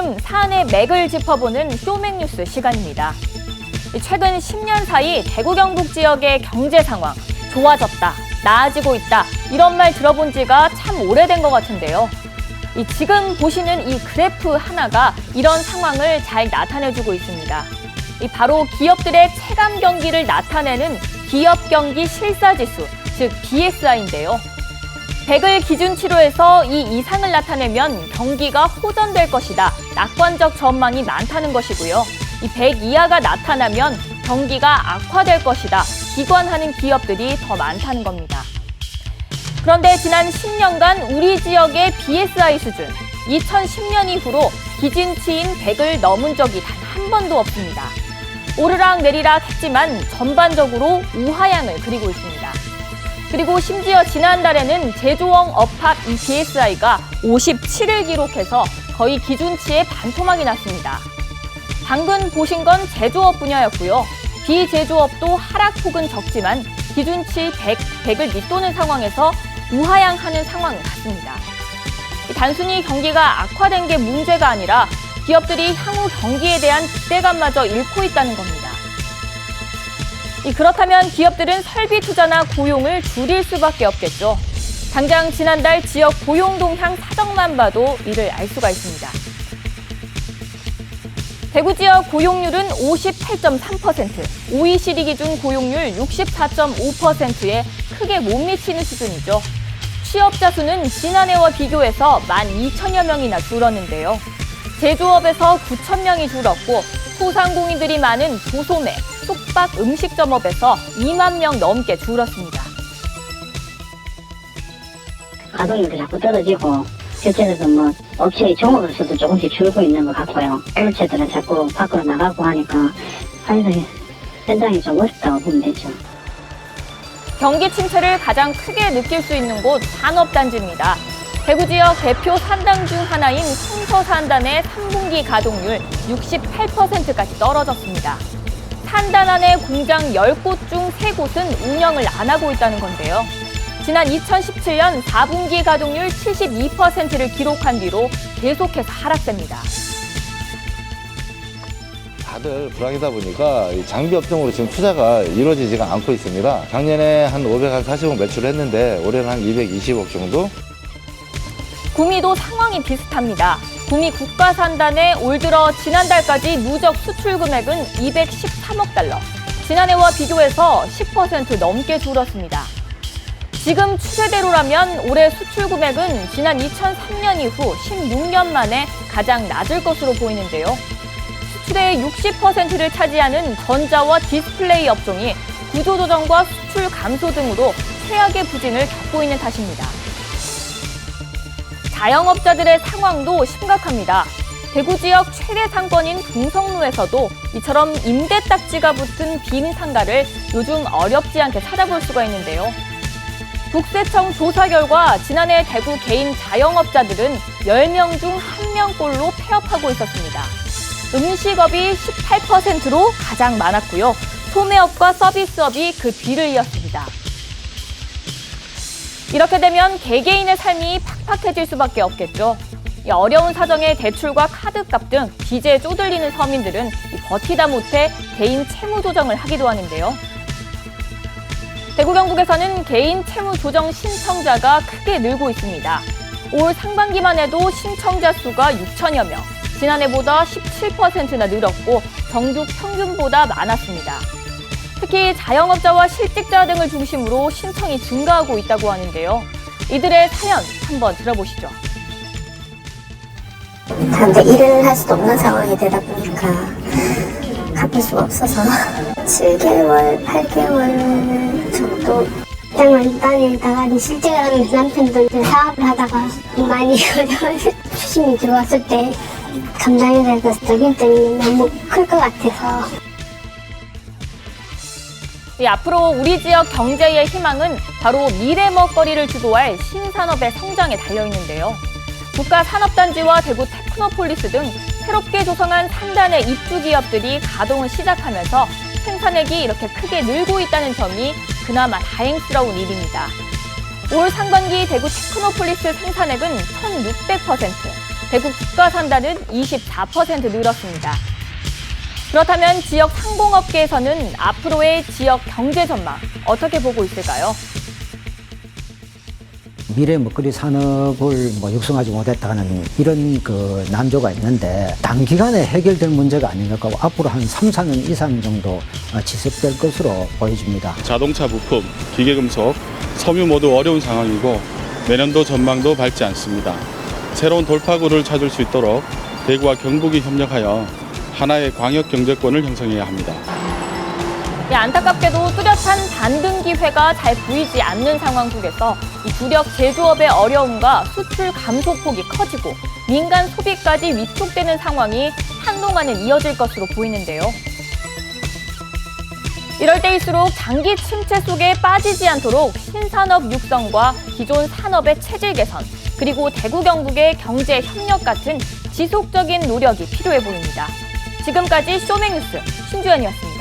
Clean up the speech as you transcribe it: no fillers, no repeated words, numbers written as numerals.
지금 사안의 맥을 짚어보는 쇼맥뉴스 시간입니다. 최근 10년 사이 대구 경북 지역의 경제 상황 좋아졌다, 나아지고 있다 이런 말 들어본 지가 참 오래된 것 같은데요. 지금 보시는 이 그래프 하나가 이런 상황을 잘 나타내주고 있습니다. 바로 기업들의 체감 경기를 나타내는 기업 경기 실사지수, 즉 BSI인데요. 100을 기준치로 해서 이 이상을 나타내면 경기가 호전될 것이다, 낙관적 전망이 많다는 것이고요. 이 100 이하가 나타나면 경기가 악화될 것이다, 기관하는 기업들이 더 많다는 겁니다. 그런데 지난 10년간 우리 지역의 BSI 수준, 2010년 이후로 기준치인 100을 넘은 적이 단 한 번도 없습니다. 오르락 내리락 했지만 전반적으로 우하향을 그리고 있습니다. 그리고 심지어 지난달에는 제조업 업합 이 BSI가 57을 기록해서 거의 기준치의 반토막이 났습니다. 방금 보신 건 제조업 분야였고요. 비제조업도 하락폭은 적지만 기준치 100을 밑도는 상황에서 우하향하는 상황 같습니다. 단순히 경기가 악화된 게 문제가 아니라 기업들이 향후 경기에 대한 기대감마저 잃고 있다는 겁니다. 그렇다면 기업들은 설비 투자나 고용을 줄일 수밖에 없겠죠. 당장 지난달 지역 고용 동향 사정만 봐도 이를 알 수가 있습니다. 대구 지역 고용률은 58.3%, OECD 기준 고용률 64.5%에 크게 못 미치는 수준이죠. 취업자 수는 지난해와 비교해서 12,000여 명이나 줄었는데요. 제조업에서 9,000명이 줄었고 소상공인들이 많은 도소매, 숙박, 음식점업에서 2만 명 넘게 줄었습니다. 가동률도 자꾸 떨어지고 실제로도 업체의 종업원 수도 조금씩 줄고 있는 것 같고요. 업체들은 자꾸 밖으로 나가고 하니까 현장이 좀 어렵다고 보면 되죠. 경기 침체를 가장 크게 느낄 수 있는 곳 산업단지입니다. 대구 지역 대표 산당 중 하나인 성서산단의 3분기 가동률 68%까지 떨어졌습니다. 산단 안에 공장 10곳 중 3곳은 운영을 안 하고 있다는 건데요. 지난 2017년 4분기 가동률 72%를 기록한 뒤로 계속해서 하락됩니다. 다들 불황이다 보니까 장비 업종으로 지금 투자가 이루어지지가 않고 있습니다. 작년에 한 540억 매출을 했는데 올해는 한 220억 정도? 구미도 상황이 비슷합니다. 구미 국가산단의 올 들어 지난달까지 누적 수출 금액은 213억 달러. 지난해와 비교해서 10% 넘게 줄었습니다. 지금 추세대로라면 올해 수출 금액은 지난 2003년 이후 16년 만에 가장 낮을 것으로 보이는데요. 수출의 60%를 차지하는 전자와 디스플레이 업종이 구조조정과 수출 감소 등으로 최악의 부진을 겪고 있는 탓입니다. 자영업자들의 상황도 심각합니다. 대구 지역 최대 상권인 동성로에서도 이처럼 임대 딱지가 붙은 빈 상가를 요즘 어렵지 않게 찾아볼 수가 있는데요. 국세청 조사 결과 지난해 대구 개인 자영업자들은 10명 중 1명꼴로 폐업하고 있었습니다. 음식업이 18%로 가장 많았고요. 소매업과 서비스업이 그 뒤를 이었습니다. 이렇게 되면 개개인의 삶이 팍팍해질 수밖에 없겠죠. 어려운 사정에 대출과 카드값 등 빚에 쪼들리는 서민들은 버티다 못해 개인 채무 조정을 하기도 하는데요. 대구 경북에서는 개인 채무 조정 신청자가 크게 늘고 있습니다. 올 상반기만 해도 신청자 수가 6천여 명, 지난해보다 17%나 늘었고 전국 평균보다 많았습니다. 특히 자영업자와 실직자 등을 중심으로 신청이 증가하고 있다고 하는데요. 이들의 사연 한번 들어보시죠. 현재 일을 할 수도 없는 상황이 되다 보니까 갚을 수가 없어서 7개월, 8개월 정도 직장을 다니다가 실직하는 남편도 사업을 하다가 많이 수심이 들어왔을 때 감당해야 돼서 적임점이 너무 클 것 같아서. 앞으로 우리 지역 경제의 희망은 바로 미래 먹거리를 주도할 신산업의 성장에 달려있는데요. 국가산업단지와 대구 테크노폴리스 등 새롭게 조성한 산단의 입주 기업들이 가동을 시작하면서 생산액이 이렇게 크게 늘고 있다는 점이 그나마 다행스러운 일입니다. 올 상반기 대구 테크노폴리스 생산액은 1,600%, 대구 국가산단은 24% 늘었습니다. 그렇다면 지역 상공업계에서는 앞으로의 지역 경제 전망 어떻게 보고 있을까요? 미래 먹거리 산업을 육성하지 못했다는 이런 난조가 있는데 단기간에 해결될 문제가 아닌가 하고 앞으로 한 3, 4년 이상 정도 지속될 것으로 보여집니다. 자동차 부품, 기계금속, 섬유 모두 어려운 상황이고 내년도 전망도 밝지 않습니다. 새로운 돌파구를 찾을 수 있도록 대구와 경북이 협력하여 하나의 광역 경제권을 형성해야 합니다. 안타깝게도 뚜렷한 반등 기회가 잘 보이지 않는 상황 속에서 이 주력 제조업의 어려움과 수출 감소폭이 커지고 민간 소비까지 위축되는 상황이 한동안은 이어질 것으로 보이는데요. 이럴 때일수록 장기 침체 속에 빠지지 않도록 신산업 육성과 기존 산업의 체질 개선, 그리고 대구 경북의 경제 협력 같은 지속적인 노력이 필요해 보입니다. 지금까지 쇼맹뉴스 신주연이었습니다.